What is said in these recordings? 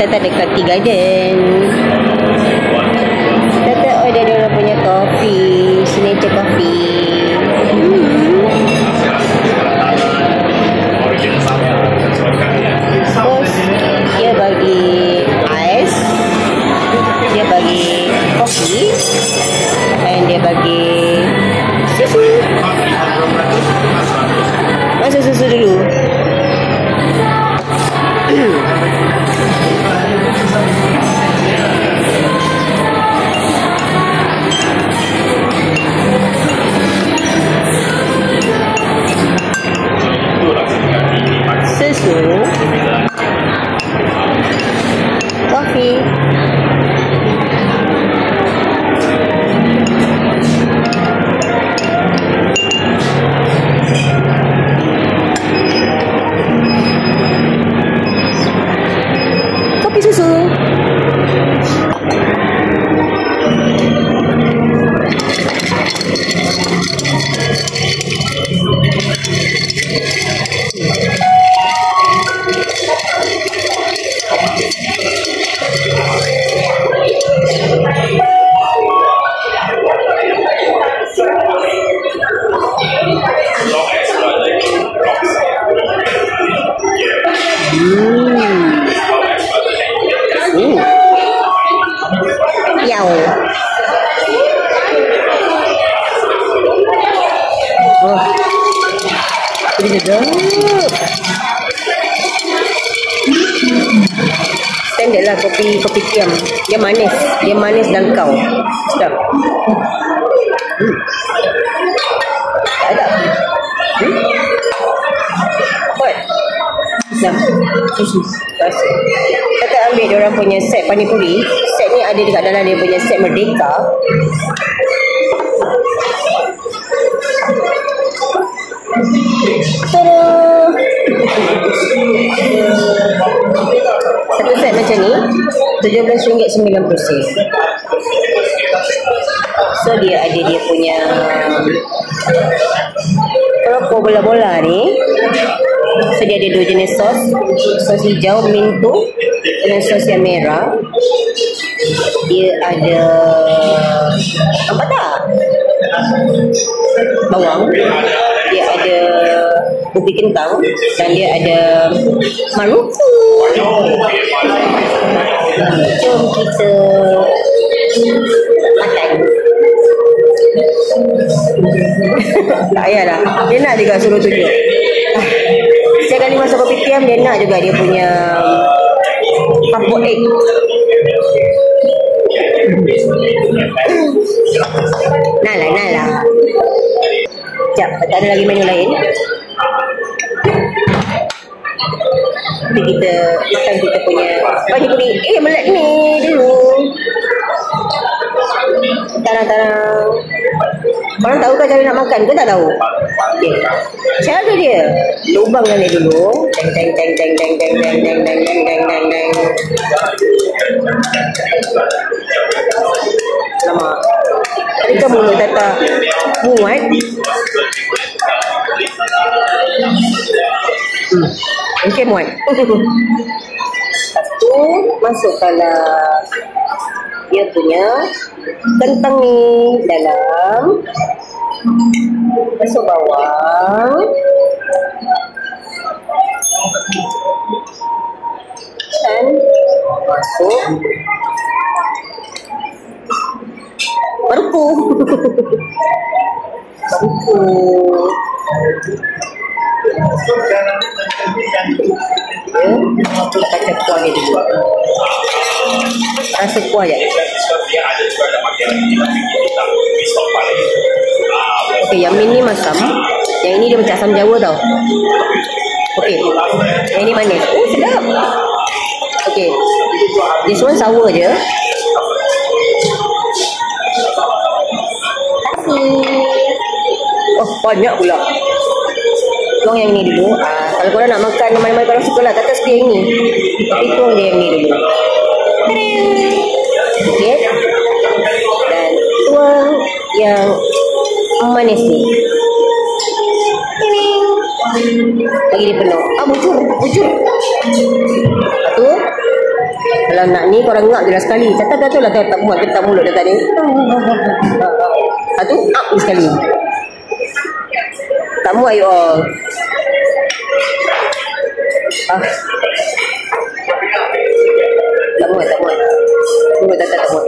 Tata dekat Tea Garden. Tata order dia punya coffee, signature coffee. Terus dia bagi ais, dia bagi kopi, dan dia bagi susu. Masuk susu dulu. Susu, kopi, kopi susu. Yau. Oh, ini sedap. Standard lah kopi tiam. Dia manis dan kau. Sedap. Ada. Buat. Sedap. Kita ambil dia orang punya set panipuri. Set ni ada dekat dalam dia punya set Merdeka. Tada! Satu set macam ni RM17.90. So dia ada dia punya kerupuk bola-bola ni. So dia ada dua jenis sos. Sos hijau mintu dengan sos yang merah. Dia ada apa tak? Bawang. Dia ada ubi kentang dan dia ada maruku. Jom kita makan. Tak payahlah. Dia nak juga suruh tunjuk. Setiap kali masuk kopi tiam, dia nak juga dia punya pumped egg. Nah. Sekejap, tak ada lagi menu lain. Nanti kita makan kita punya panipuri. Melek ni dulu. Tarang-tarang. Korang tahu kan cara nak makan ke tak tahu? Okay. Cara dia, lubangkan dia dulu. Teng. Lama. Tadi kan mulut Tata muat. Okay, muat. Lepas tu masukkanlah dia punya kentang ni dalam. Masuk bawang. Dan masuk maruku. Kacang kuah dia dulu. Rasa kuah je. Okay, yang ini masam. Yang ini dia macam asam Jawa tau. Okay, yang ini manis. Oh, sedap. Okay, this one sour je. Oh, banyak pula. Tuang yang ini dulu. Kalau korang nak makan mana-mana korang suka lah. Tata suka yang ni. Tapi tuang dia yang ni dulu. Okay. Dan tuang yang manis ni. Lagi dia penuh. Bujur. Lepas tu Kalau nak ni korang ngap je lah sekali. Tak tahu lah tak muat ke tak mulut dah tadi. Satu up ni sekali. Tak muat you all. Tak muat. Tunggu tak muat.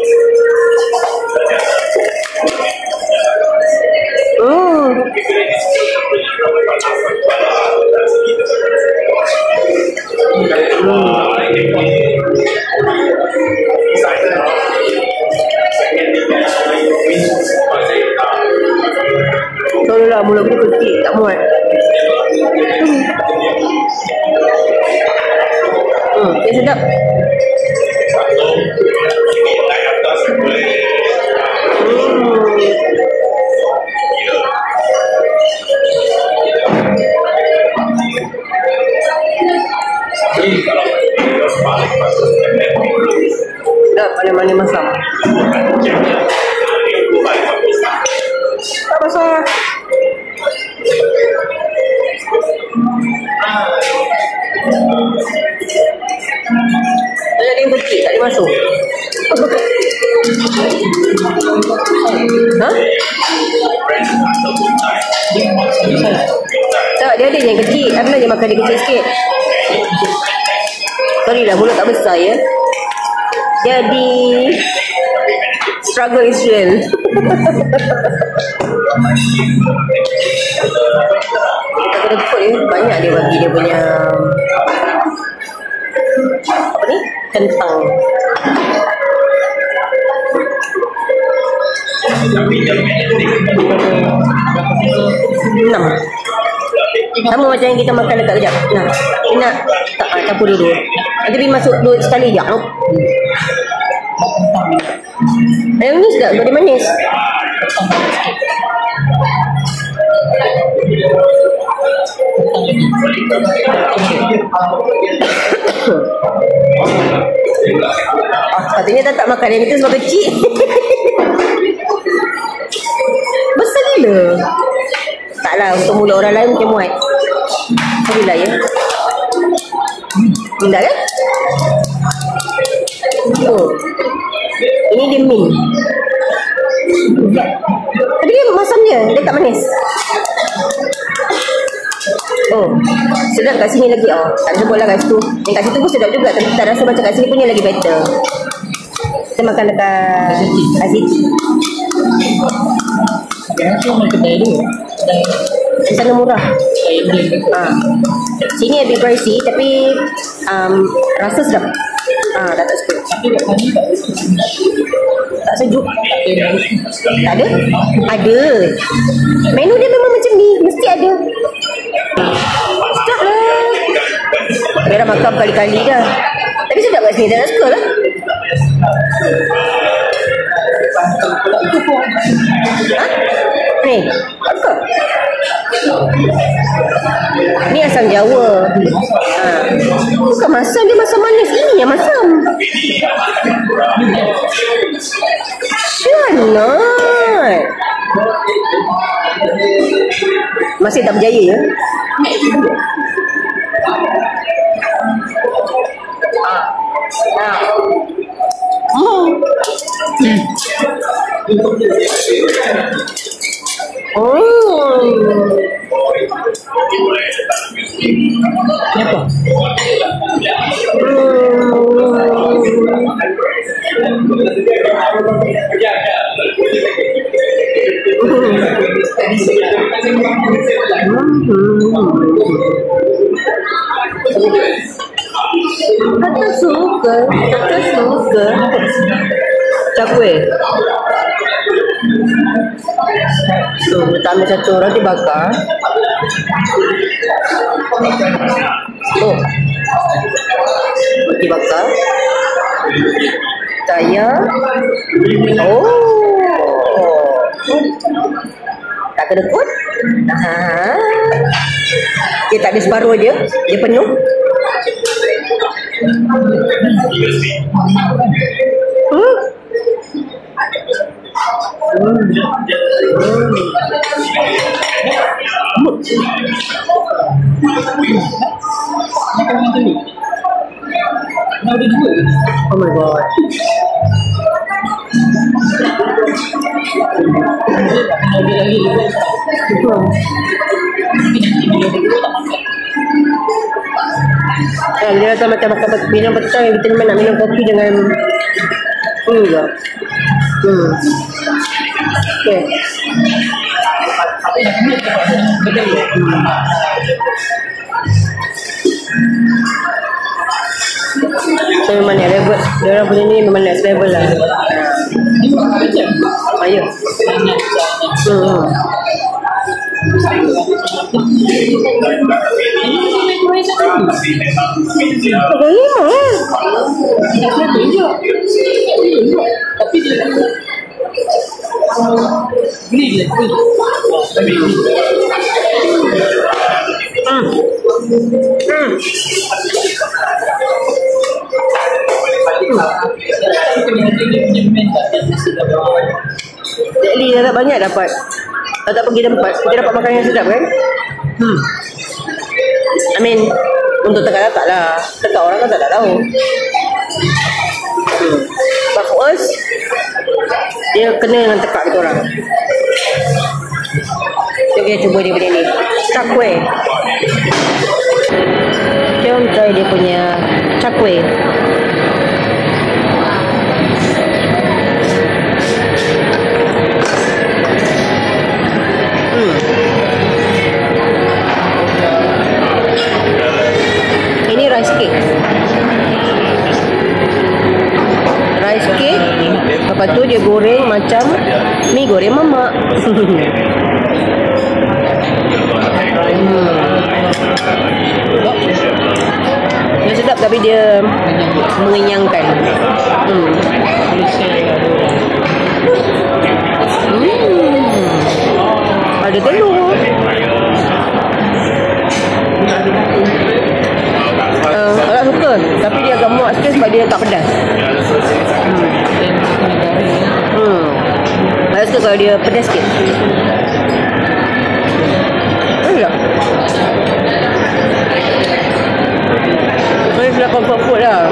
Tolonglah mulut aku kecil, tak muat. Dia sedap. Sedap mana-mana masam. Tak pasal. Ada yang kecil, tak ada masuk. Tak, dia ada yang kecil. Ada je makan dia kecil sikit. Sorry lah, mulut tak besar ya. Jadi struggle is real. Kita kena put ya. Banyak dia bagi dia punya apa ni? Kentang. Enam. Sama macam yang kita makan dekat kejap. Nah, dia nak campur dulu. Nanti dia masuk dua sekali je. Yang ni sedap, body manis. Katanya tak makan yang itu sebab kecil. Besar gila. Taklah, untuk mulut orang lain mungkin muat. Alhamdulillah ya. Indah kan? Ini dia min. Tapi dia masam je, dia tak manis. Sedap kat sini lagi. Tak sebut lah kat situ. Yang kat situ pun sedap juga. Tapi tak rasa macam kat sini punya lagi better. Kita makan dekat Aziti. Di sana murah. Sini lebih pricey tapi rasa sedap. Dah tak suka. Tak sejuk. Tak ada? Ada. Menu dia memang macam ni. Mesti ada. Sedap lah. Dia dah makan kali-kali dah. Tapi sedap kat sini. Tak suka lah. Ni, apa? Ni asam Jawa. Bukan masam, dia masam manis. Ini yang masam. Syanat. Masih tak berjaya ya? Kenapa? Kata suka. Cakwe. Kita ambil satu roti bakar. Roti bakar. Saya. Tak kena pun. Dia tak ada separuh je. Dia penuh. ada dua. Oh my god. Ada lagi. Dia rasa macam makan minum petang yang kita nak minum kopi dengan juga. Okay. So memang ni level, dia orang punya ni memang next level lah. Ayo. Tapi dia beli Jadi dah tak banyak dapat. Kalau tak pergi tempat, kita dapat makan yang sedap kan? I mean, untuk tekak-tekak lah. Tekak orang kan tak tahu. But for us, dia kena dengan tekak kita orang. Kita cuba dia punya ni. Cakwe. Jom try dia punya cakwe. Ini rice cake. Rice cake. Lepas tu dia goreng macam mi goreng mamak. Dia sedap tapi dia mengenyangkan. Ada telur. Agak suka, tapi dia agak muak sikit sebab dia tak pedas. Agak suka kalau dia pedas sikit. Tak? Ini sudah comfort food lah.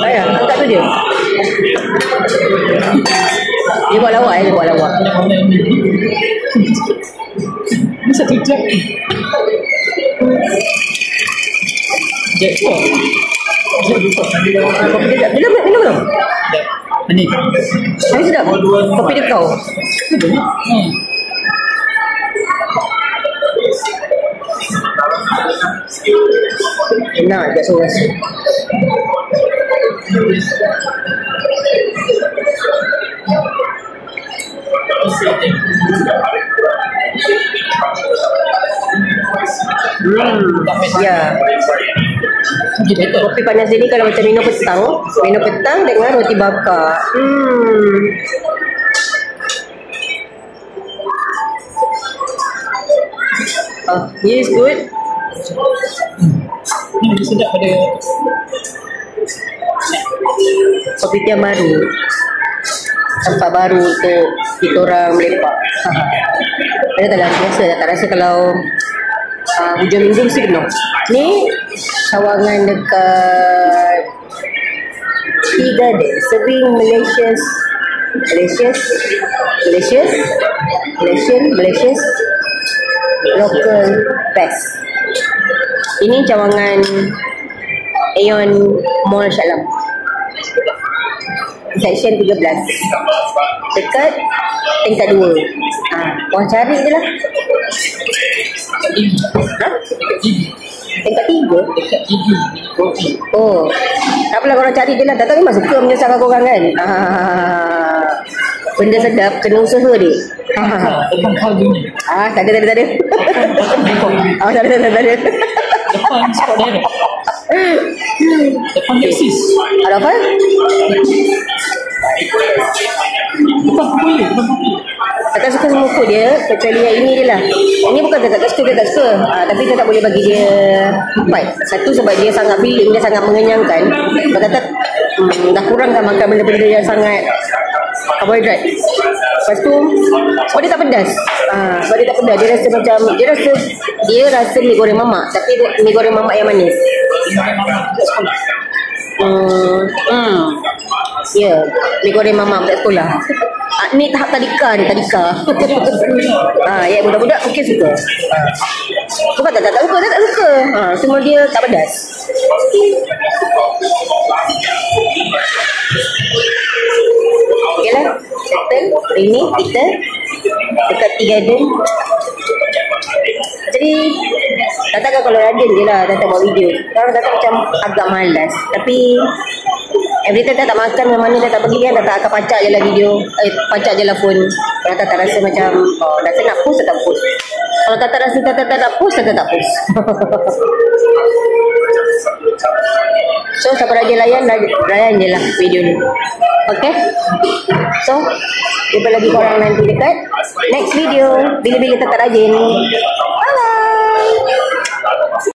Ayah, angkat tu dia. Dia buat lawak, dia buat lawak. Ini satu jam. Jackpot. Kopi dia sedap. Minum belum? Ini. Ini sedap. Kopi dia kau. Enak je suara. Ya. Kopi panas ini kalau macam minum petang dengan roti bakar. Oh, this is good. Ini lebih sedap pada Kopi tiam baru. Tempat baru untuk kita orang melepak. Ada tak lah biasa tak rasa kalau hujung minggu mesti penuh. Ni cawangan dekat Tea Garden serving Malaysian local best. Ini cawangan Aeon Mall Shah Alam, section 13, dekat tingkat 2. Korang cari je lah. Tingkat 3? Oh, tak apalah, korang cari je lah. Tak tahu memang suka menyesatkan korang kan. Benda sedap kena usaha dia. Depan kalbunya. Tak ada. Tak ada. Depan spot direct. Depan Lexis. Ada apa? Depan Bukan popular. Kakak suka semua food dia, kecuali yang ini je lah. Ini bukan kakak tak suka, kakak suka. Tapi kakak boleh bagi dia 4. Satu sebab dia sangat filling, dia sangat mengenyangkan. Sebab kakak dah kurang kan makan benda-benda yang sangat karbohidrat. Lepas tu sebab dia tak pedas. Sebab dia tak pedas, dia rasa macam dia rasa mi goreng mamak, tapi mi goreng mamak yang manis. Ya, mi goreng mamak budak sekolah. Ni tahap tadika. Ya, budak-budak mungkin suka. Bukan tak suka. Semua dia tak pedas. Okeylah, settle. Hari ni kita dekat Tea Garden. Jadi katakan kalau Raden je lah Tata buat video. Sekarang Tata macam agak malas. Tapi every time tak makan memang mana tak pergi kan, tak akan pacak je lah video, pacak je lah phone. Kalau tak rasa macam dah nak post, tak post. Kalau tak rasa tak nak post, tak post. So siapa rajin layan je lah video ni. Okay. So jumpa lagi korang nanti dekat next video. Bila-bila tak rajin.